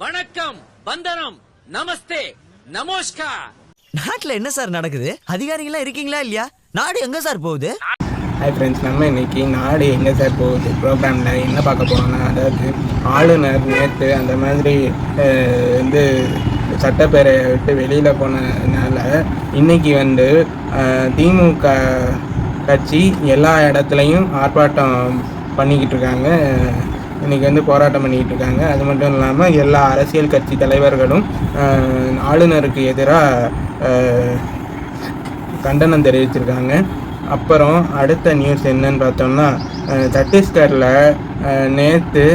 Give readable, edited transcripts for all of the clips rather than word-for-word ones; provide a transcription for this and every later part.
வணக்கம், வந்தனம், நமஸ்தே, நமஸ்கார். நாட்டுல என்ன சார் நடக்குது? அதிகாரிகளா இருக்கீங்களா இல்லையா? நாடு எங்க சார் போகுது? ஹாய் ஃப்ரெண்ட்ஸ், நம்ம இன்னைக்கு நாடு எங்கே சார் போகுது ப்ரோக்ராமில் என்ன பார்க்க போகிறோம்னா, அதாவது ஆளுநர் நேற்று அந்த மாதிரி வந்து சட்டப்பேரவையை விட்டு வெளியில் போனதுனால இன்னைக்கு திமுக கட்சி எல்லா இடத்துலையும் ஆர்ப்பாட்டம் பண்ணிக்கிட்டு இருக்காங்க. இன்றைக்கி போராட்டம் பண்ணிக்கிட்டு இருக்காங்க. அது மட்டும் இல்லாமல் எல்லா அரசியல் கட்சி தலைவர்களும் ஆளுநருக்கு எதிராக கண்டனம் தெரிவிச்சிருக்காங்க. அப்புறம் அடுத்த நியூஸ் என்னன்னு பார்த்தோம்னா, சத்தீஸ்கரில் நேற்று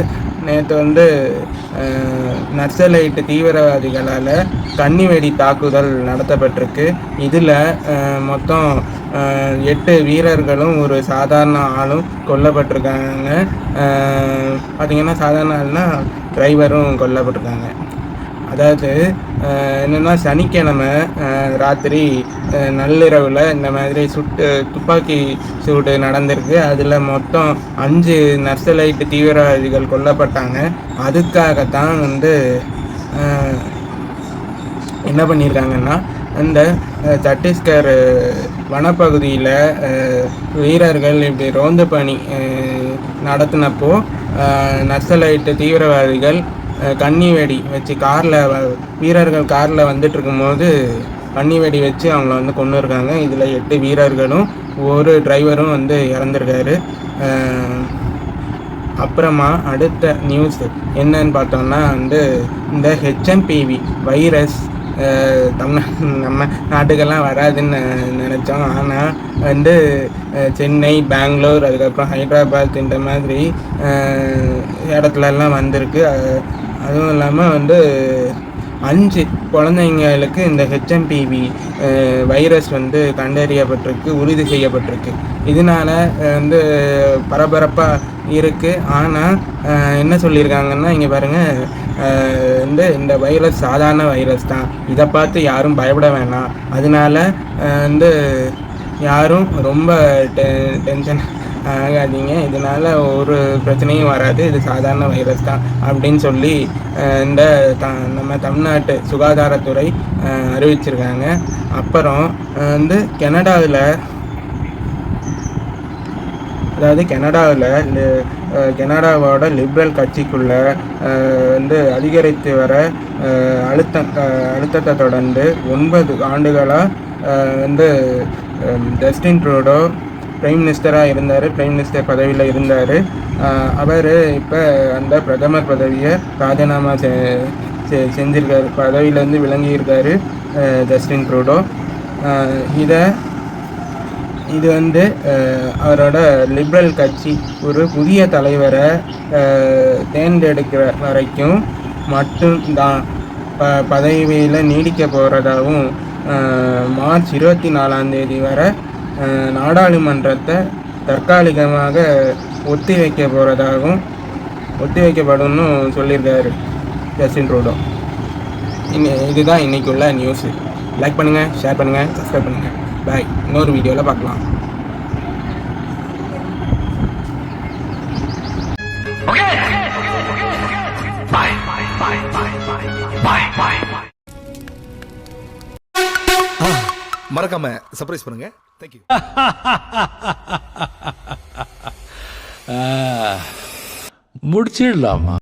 நக்சலைட்டு தீவிரவாதிகளால் கன்னிவெடி தாக்குதல் நடத்தப்பட்டிருக்கு. இதில் மொத்தம் 8 வீரர்களும் ஒரு சாதாரண ஆளும் கொல்லப்பட்டிருக்காங்க. பார்த்திங்கன்னா சாதாரண ஆள்னா டிரைவரும் கொல்லப்பட்டிருக்காங்க. அதாவது என்னென்னா, சனிக்கிழமை ராத்திரி நள்ளிரவில் இந்த மாதிரி துப்பாக்கி சூடு நடந்திருக்கு. அதில் மொத்தம் 5 நக்சலைட்டு தீவிரவாதிகள் கொல்லப்பட்டாங்க. அதுக்காகத்தான் என்ன பண்ணியிருக்காங்கன்னா, இந்த சத்தீஸ்கர் வனப்பகுதியில் வீரர்கள் இப்படி ரோந்து பணி நடத்தினப்போ நக்சலைட்டு தீவிரவாதிகள் கன்னிவெடி வச்சு வீரர்கள் காரில் வந்துட்டு இருக்கும்போது கன்னிவெடி வச்சு அவங்கள கொண்டு இருக்காங்க. இதில் 8 வீரர்களும் ஒரு டிரைவரும் இறந்துருக்காரு. அப்புறமா அடுத்த நியூஸ் என்னன்னு பார்த்தோம்னா, இந்த ஹெச்எம்பிவி வைரஸ் நம்ம நாட்டுக்கெல்லாம் வராதுன்னு நினச்சோம். ஆனால் சென்னை, பெங்களூர், அதுக்கப்புறம் ஹைதராபாத் இந்த மாதிரி இடத்துலலாம் வந்திருக்கு. அதுவும் இல்லாமல் 5 குழந்தைங்களுக்கு இந்த ஹெச்எம்பிவி வைரஸ் கண்டறியப்பட்டிருக்கு, உறுதி செய்யப்பட்டிருக்கு. இதனால் பரபரப்பாக இருக்குது. ஆனால் என்ன சொல்லியிருக்காங்கன்னா, இங்கே பாருங்கள், இந்த வைரஸ் சாதாரண வைரஸ் தான், இதை பார்த்து யாரும் பயப்பட வேணாம், அதனால யாரும் ரொம்ப டென்ஷன் ஆகாதீங்க, இதனால் ஒரு பிரச்சனையும் வராது, இது சாதாரண வைரஸ் தான் அப்படின்னு சொல்லி நம்ம தமிழ்நாட்டு சுகாதாரத்துறை அறிவிச்சிருக்காங்க. அப்புறம் கனடாவோட லிபரல் கட்சிக்குள்ள அதிகரித்து வர அழுத்தத்தை தொடர்ந்து 9 ஆண்டுகளாக ஜஸ்டின் ட்ரூடோ பிரைம் மினிஸ்டராக இருந்தார், பிரைம் மினிஸ்டர் பதவியில் இருந்தார். அவர் இப்போ அந்த பிரதமர் பதவியை ராஜினாமா செஞ்சிருக்காரு, பதவியிலேருந்து விலகியிருக்காரு ஜஸ்டின் ட்ரூடோ. இது அவரோட லிபரல் கட்சி ஒரு புதிய தலைவரை தேர்ந்தெடுக்கிற வரைக்கும் மட்டும்தான் பதவியில் நீடிக்க போகிறதாகவும், மார்ச் 24ஆம் தேதி வரை நாடாளுமன்றத்தை தற்காலிகமாக ஒத்திவைக்கப்படும்னு சொல்லியிருக்காரு ஜஸ்டின் ட்ரூடோ. இதுதான் இன்றைக்குள்ள நியூஸு. லைக் பண்ணுங்கள், ஷேர் பண்ணுங்கள், சப்ஸ்கிரைப் பண்ணுங்கள். பாய். இன்னொரு வீடியோவில் பார்க்கலாம். மறக்காம சர்ப்ரைஸ் பண்ணுங்க. தேங்க்யூ. முடிச்சிடலாமா?